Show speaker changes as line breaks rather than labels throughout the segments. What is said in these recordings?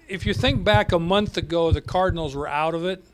if you think back a month ago, the Cardinals were out of it,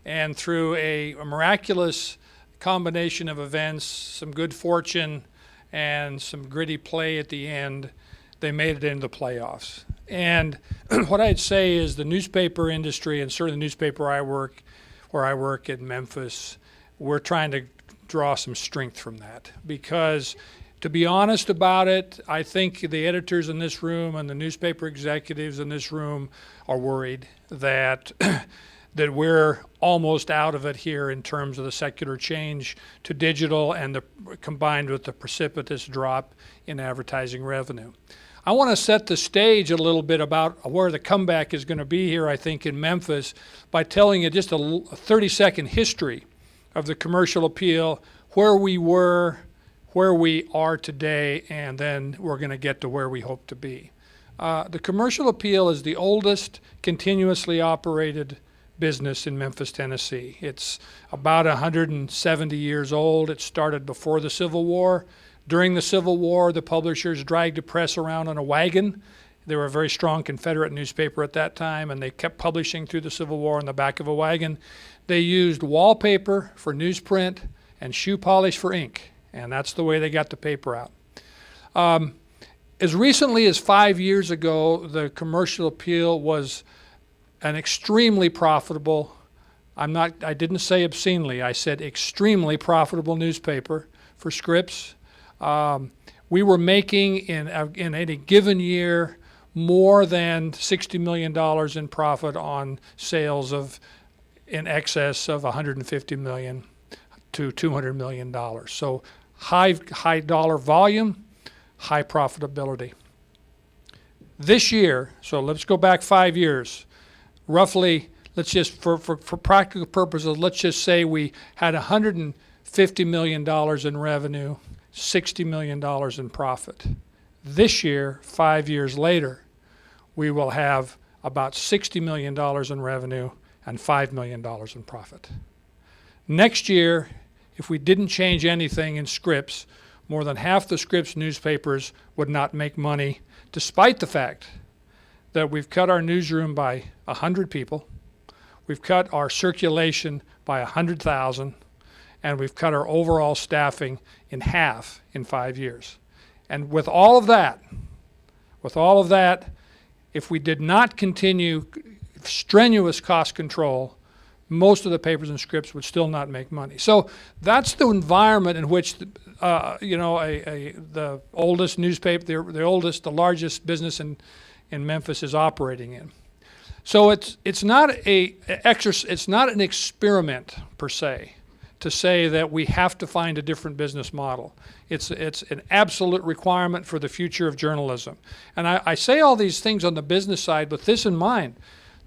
and through a miraculous combination of events, some good fortune, and some gritty play at the end, they made it into the playoffs. And what I'd say is the newspaper industry, and certainly the newspaper where I work in Memphis, we're trying to draw some strength from that. Because to be honest about it, I think the editors in this room and the newspaper executives in this room are worried that that we're almost out of it here in terms of the secular change to digital and combined with the precipitous drop in advertising revenue. I want to set the stage a little bit about where the comeback is going to be here, I think, in Memphis by telling you just a 30-second history of the commercial appeal, where we were, where we are today, and then we're going to get to where we hope to be. The commercial appeal is the oldest continuously operated business in Memphis, Tennessee. It's about 170 years old. It started before the Civil War. During the Civil War, the publishers dragged the press around on a wagon. They were a very strong Confederate newspaper at that time, and they kept publishing through the Civil War on the back of a wagon. They used wallpaper for newsprint and shoe polish for ink, and that's the way they got the paper out. As recently as 5 years ago, the commercial appeal was an extremely profitable, I didn't say obscenely, I said extremely profitable newspaper for Scripps. We were making in any given year more than $60 million in profit on sales of in excess of $150 million to $200 million. So high dollar volume, high profitability. This year, so let's go back 5 years, roughly, let's just, for practical purposes, let's just say we had $150 million in revenue, $60 million in profit. This year, 5 years later, we will have about $60 million in revenue and $5 million in profit. Next year, if we didn't change anything in Scripps, more than half the Scripps newspapers would not make money, despite the fact that we've cut our newsroom by 100 people, we've cut our circulation by 100,000, and we've cut our overall staffing in half in 5 years. And with all of that, if we did not continue strenuous cost control, most of the papers and Scripps would still not make money. So that's the environment in which the oldest newspaper, the largest business in Memphis is operating in. So it's not an experiment per se to say that we have to find a different business model. It's an absolute requirement for the future of journalism. And I say all these things on the business side with this in mind.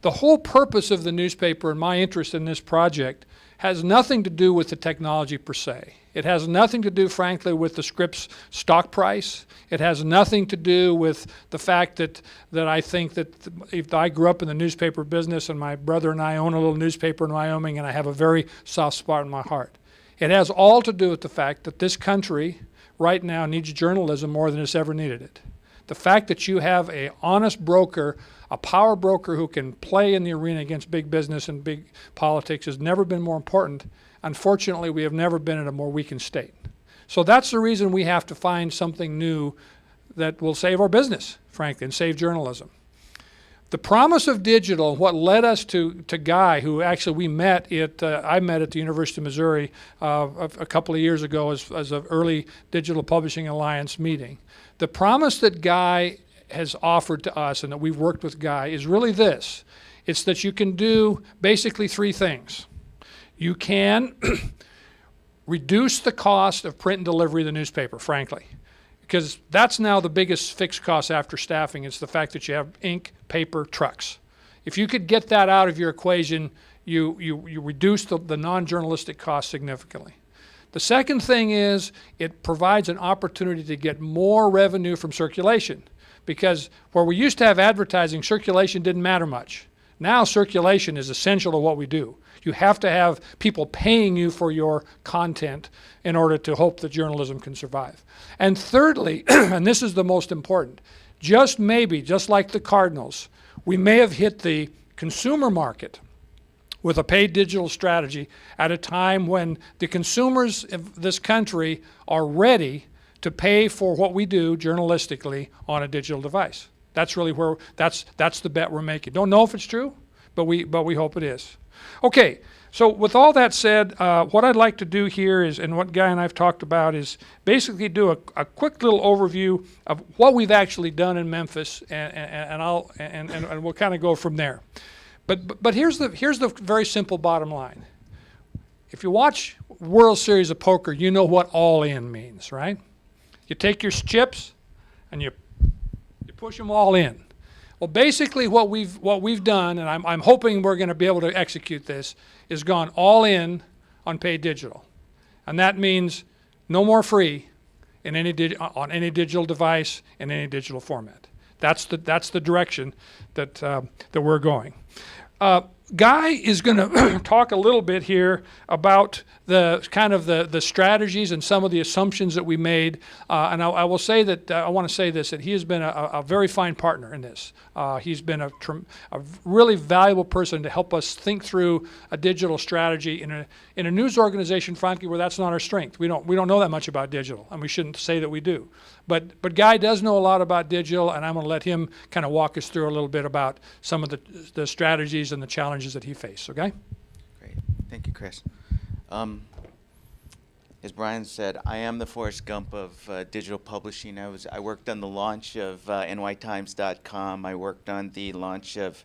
The whole purpose of the newspaper and my interest in this project has nothing to do with the technology per se. It has nothing to do, frankly, with the Scripps stock price. It has nothing to do with the fact that I think that if I grew up in the newspaper business and my brother and I own a little newspaper in Wyoming and I have a very soft spot in my heart. It has all to do with the fact that this country right now needs journalism more than it's ever needed it. The fact that you have an honest broker, a power broker who can play in the arena against big business and big politics has never been more important. Unfortunately, we have never been in a more weakened state. So that's the reason we have to find something new that will save our business, frankly, and save journalism. The promise of digital, what led us to Guy, who actually I met at the University of Missouri a couple of years ago as an early Digital Publishing Alliance meeting. The promise that Guy has offered to us and that we've worked with Guy is really this. It's that you can do basically three things. You can reduce the cost of print and delivery of the newspaper, frankly, because that's now the biggest fixed cost after staffing. It's the fact that you have ink, paper, trucks. If you could get that out of your equation, you reduce the non-journalistic cost significantly. The second thing is it provides an opportunity to get more revenue from circulation, because where we used to have advertising, circulation didn't matter much. Now circulation is essential to what we do. You have to have people paying you for your content in order to hope that journalism can survive. And thirdly, and this is the most important, just maybe, just like the Cardinals, we may have hit the consumer market with a paid digital strategy at a time when the consumers of this country are ready to pay for what we do journalistically on a digital device. That's really where, that's the bet we're making. Don't know if it's true, but we hope it is. Okay, so with all that said, what I'd like to do here is, and what Guy and I've talked about, is basically do a quick little overview of what we've actually done in Memphis, and we'll kind of go from there. But here's the very simple bottom line. If you watch World Series of Poker, you know what all in means, right? You take your chips and you push them all in. Well, basically what we've done, and I'm hoping we're going to be able to execute this, is gone all in on paid digital, and that means no more free in on any digital device in any digital format. That's the direction that we're going. Guy is going to talk a little bit here about the kind of the strategies and some of the assumptions that we made. And I will say that I want to say this, that he has been a very fine partner in this. He's been a really valuable person to help us think through a digital strategy in a news organization, frankly, where that's not our strength. We don't know that much about digital, and we shouldn't say that we do. But Guy does know a lot about digital, and I'm going to let him kind of walk us through a little bit about some of the strategies and the challenges that he faced. Okay?
Great. Thank you, Chris. As Brian said, I am the Forrest Gump of digital publishing. I worked on the launch of nytimes.com. I worked on the launch of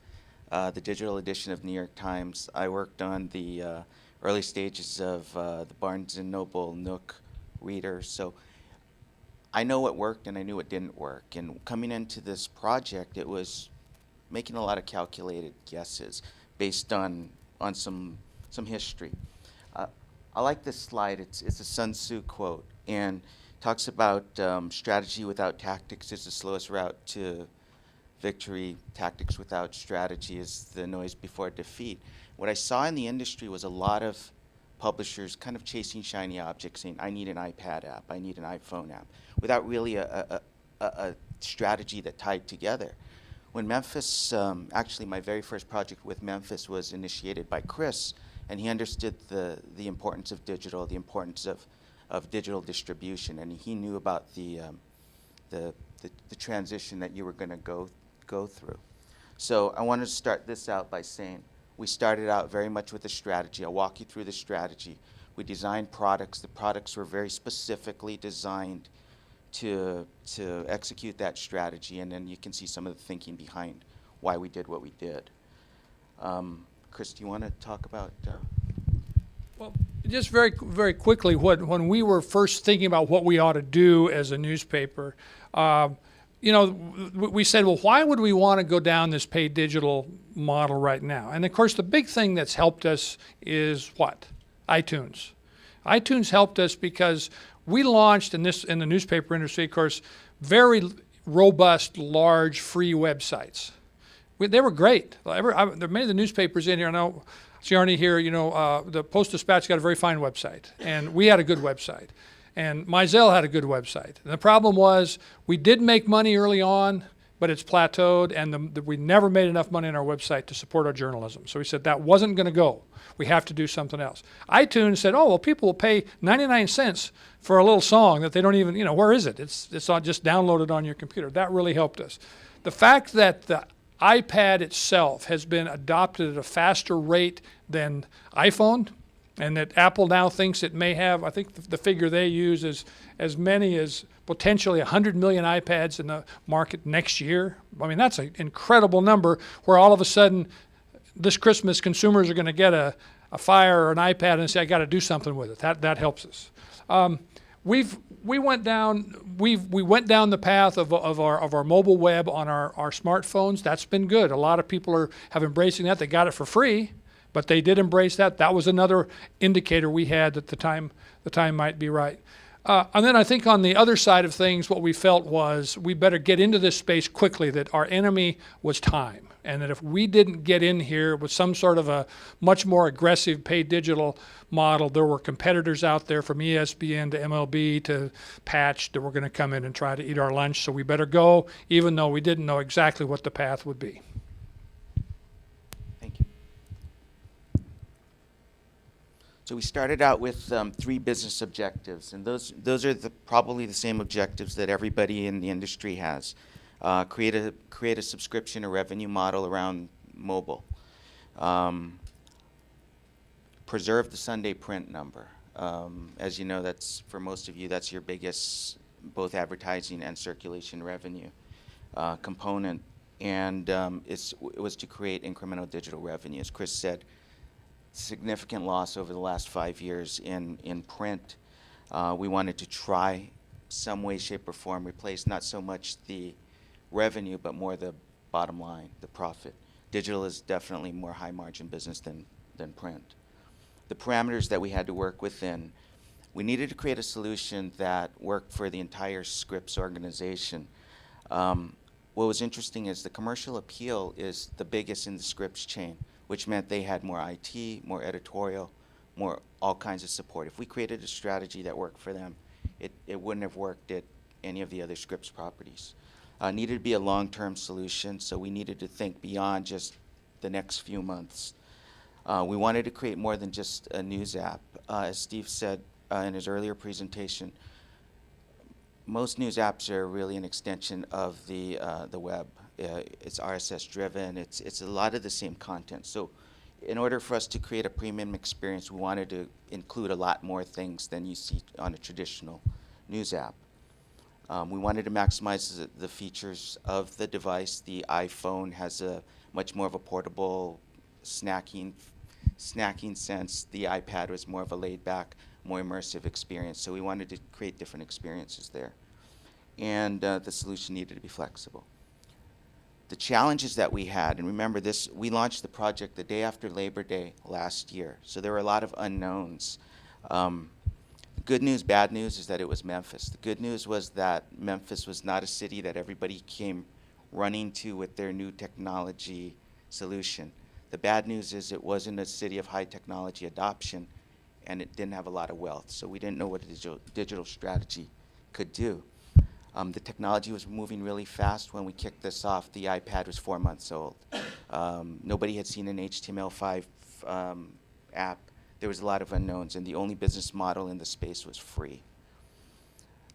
the digital edition of New York Times. I worked on the early stages of the Barnes & Noble Nook reader. So I know what worked and I knew what didn't work. And coming into this project, it was making a lot of calculated guesses based on some history. I like this slide. It's a Sun Tzu quote, and talks about strategy without tactics is the slowest route to victory. Tactics without strategy is the noise before defeat. What I saw in the industry was a lot of publishers kind of chasing shiny objects, saying, I need an iPad app, I need an iPhone app, without really a strategy that tied together. When Memphis, actually my very first project with Memphis was initiated by Chris, and he understood the importance of digital, the importance of digital distribution, and he knew about the transition that you were going to go through. So I wanted to start this out by saying we started out very much with a strategy. I'll walk you through the strategy. We designed products. The products were very specifically designed to execute that strategy, and then you can see some of the thinking behind why we did what we did. Chris, do you want to talk about?
Well, just very, very quickly, when we were first thinking about what we ought to do as a newspaper, we said, well, why would we want to go down this paid digital model right now? And of course, the big thing that's helped us is what? iTunes. iTunes helped us because we launched in the newspaper industry, of course, very robust, large, free websites. They were great. There are many of the newspapers in here. I know, Siarni here, the Post-Dispatch got a very fine website, and we had a good website. And Mizell had a good website. And the problem was we did make money early on, but it's plateaued, and we never made enough money on our website to support our journalism. So we said that wasn't going to go. We have to do something else. iTunes said, oh, well, people will pay 99 cents for a little song that they don't even, where is it? It's not just downloaded on your computer. That really helped us. The fact that the iPad itself has been adopted at a faster rate than iPhone, and that Apple now thinks it may have, I think the figure they use is as many as potentially 100 million iPads in the market next year. I mean, that's an incredible number where all of a sudden this Christmas consumers are going to get a Fire or an iPad and say, I got to do something with it. That helps us. We went down the path of our mobile web on our smartphones. That's been good. A lot of people have embracing that. They got it for free, but they did embrace that. That was another indicator we had that the time might be right. And then I think on the other side of things, what we felt was we better get into this space quickly, that our enemy was time. And that if we didn't get in here with some sort of a much more aggressive paid digital model, there were competitors out there from ESPN to MLB to Patch that were going to come in and try to eat our lunch. So we better go, even though we didn't know exactly what the path would be.
Thank you. So we started out with 3 business objectives, and those are probably the same objectives that everybody in the industry has. Create a subscription or revenue model around mobile. Preserve the Sunday print number. As you know, that's, for most of you, that's your biggest both advertising and circulation revenue component. And it was to create incremental digital revenue. As Chris said, significant loss over the last 5 years in print. We wanted to try some way, shape, or form replace not so much the revenue, but more the bottom line, the profit. Digital is definitely more high margin business than print. The parameters that we had to work within, we needed to create a solution that worked for the entire Scripps organization. What was interesting is the commercial appeal is the biggest in the Scripps chain, which meant they had more IT, more editorial, more all kinds of support. If we created a strategy that worked for them, it wouldn't have worked at any of the other Scripps properties. Needed to be a long-term solution, so we needed to think beyond just the next few months. We wanted to create more than just a news app. As Steve said in his earlier presentation, most news apps are really an extension of the web. It's RSS driven. It's a lot of the same content. So in order for us to create a premium experience, we wanted to include a lot more things than you see on a traditional news app. We wanted to maximize the features of the device. The iPhone has a much more of a portable snacking sense. The iPad was more of a laid-back, more immersive experience. So we wanted to create different experiences there. And the solution needed to be flexible. The challenges that we had, and remember this, we launched the project the day after Labor Day last year. So there were a lot of unknowns. Good news, bad news is that it was Memphis. The good news was that Memphis was not a city that everybody came running to with their new technology solution. The bad news is it wasn't a city of high technology adoption, and it didn't have a lot of wealth. So we didn't know what a digital strategy could do. The technology was moving really fast. When we kicked this off, the iPad was 4 months old. Nobody had seen an HTML5 app. There was a lot of unknowns, and the only business model in the space was free.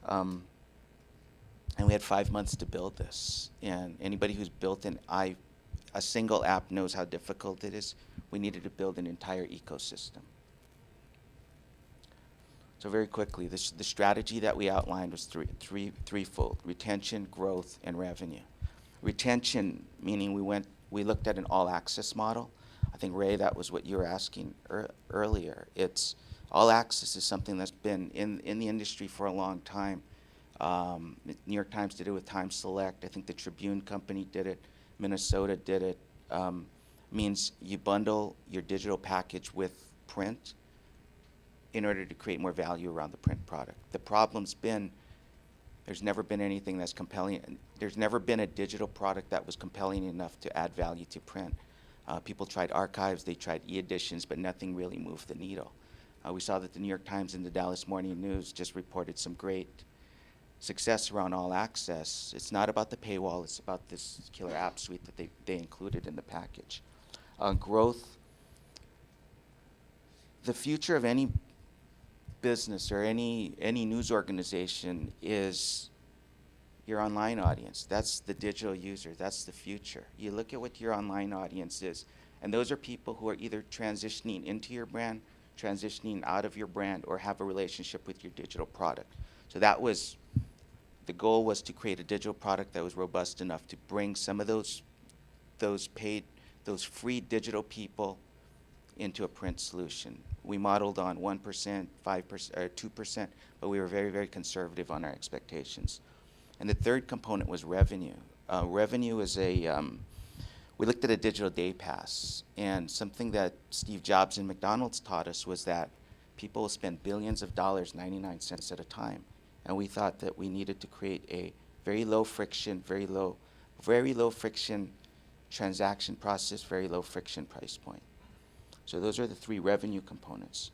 And we had 5 months to build this. And anybody who's built a single app knows how difficult it is. We needed to build an entire ecosystem. So very quickly, the strategy that we outlined was threefold: retention, growth, and revenue. Retention, meaning we looked at an all-access model. I think, Ray, that was what you were asking earlier. It's all-access is something that's been in the industry for a long time. New York Times did it with Time Select. I think the Tribune Company did it. Minnesota did it. Means you bundle your digital package with print in order to create more value around the print product. The problem's been there's never been anything that's compelling. There's never been a digital product that was compelling enough to add value to print. People tried archives, they tried e-editions, but nothing really moved the needle. We saw that the New York Times and the Dallas Morning News just reported some great success around all access. It's not about the paywall, it's about this killer app suite that they included in the package. Growth. The future of any business or any news organization is your online audience. That's the digital user. That's the future. You look at what your online audience is, and those are people who are either transitioning into your brand, transitioning out of your brand, or have a relationship with your digital product. So that was, the goal was to create a digital product that was robust enough to bring some of those free digital people into a print solution. We modeled on 1%, 5%, or 2%, but we were very, very conservative on our expectations. And the third component was revenue. Revenue is we looked at a digital day pass, and something that Steve Jobs and McDonald's taught us was that People spend billions of dollars, 99 cents at a time. And we thought that we needed to create a very low friction, very low friction transaction process, very low friction price point. So those are the three revenue components.